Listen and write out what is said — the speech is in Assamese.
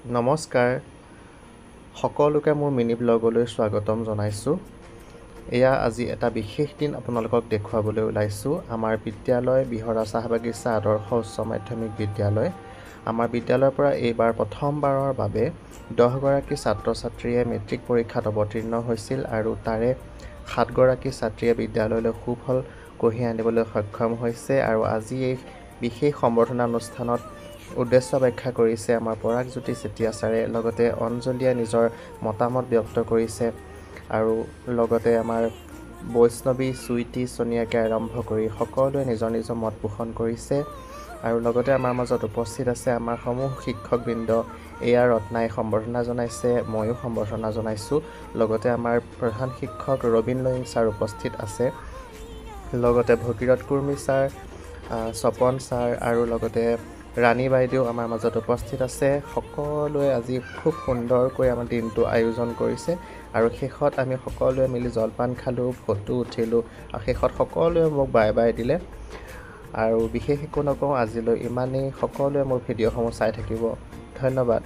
নমস্কাৰ সকলোকে মোৰ মিনি ব্লগলৈ স্বাগতম জনাইছোঁ। এয়া আজি এটা বিশেষ দিন আপোনালোকক দেখুৱাবলৈ ওলাইছোঁ। আমাৰ বিদ্যালয় বিহৰা চাহ বাগিচা আদৰ্শ উচ্চ মাধ্যমিক বিদ্যালয়। আমাৰ বিদ্যালয়ৰ পৰা এইবাৰ প্ৰথমবাৰৰ বাবে 10 গৰাকী ছাত্ৰ ছাত্ৰীয়ে মেট্ৰিক পৰীক্ষাত অৱতীৰ্ণ হৈছিল আৰু তাৰে 7 গৰাকী ছাত্ৰীয়ে বিদ্যালয়লৈ সুফল কঢ়িয়াই আনিবলৈ সক্ষম হৈছে। আৰু আজি এই বিশেষ সম্বৰ্ধনা অনুষ্ঠানত উদ্দেশ্য ব্যাখ্যা কৰিছে আমাৰ পৰাগজ্যোতি চেতিয়া ছাৰে। লগতে অঞ্জলীয়ে নিজৰ মতামত ব্যক্ত কৰিছে আৰু লগতে আমাৰ বৈষ্ণৱী, চুইটি, সোণিয়াকে আৰম্ভ কৰি সকলোৱে নিজৰ নিজৰ মত পোষণ কৰিছে। আৰু লগতে আমাৰ মাজত উপস্থিত আছে আমাৰ সমূহ শিক্ষকবৃন্দ। এয়া ৰত্নাই সম্বৰ্ধনা জনাইছে, ময়ো সম্বৰ্ধনা জনাইছোঁ। লগতে আমাৰ প্ৰধান শিক্ষক ৰবীন লয়িং ছাৰ উপস্থিত আছে। লগতে ভগীৰথ কুৰ্মী ছাৰ, স্বপন ছাৰ আৰু লগতে ৰাণী বাইদেউ আমাৰ মাজত উপস্থিত আছে। সকলোৱে আজি খুব সুন্দৰকৈ আমাৰ দিনটো আয়োজন কৰিছে আৰু শেষত আমি সকলোৱে মিলি জলপান খালোঁ, ফটো উঠিলোঁ আৰু শেষত সকলোৱে মোক বাই বাই দিলে। আৰু বিশেষ একো নকওঁ, আজিলৈ ইমানেই। সকলোৱে মোৰ ভিডিঅ'সমূহ চাই থাকিব। ধন্যবাদ।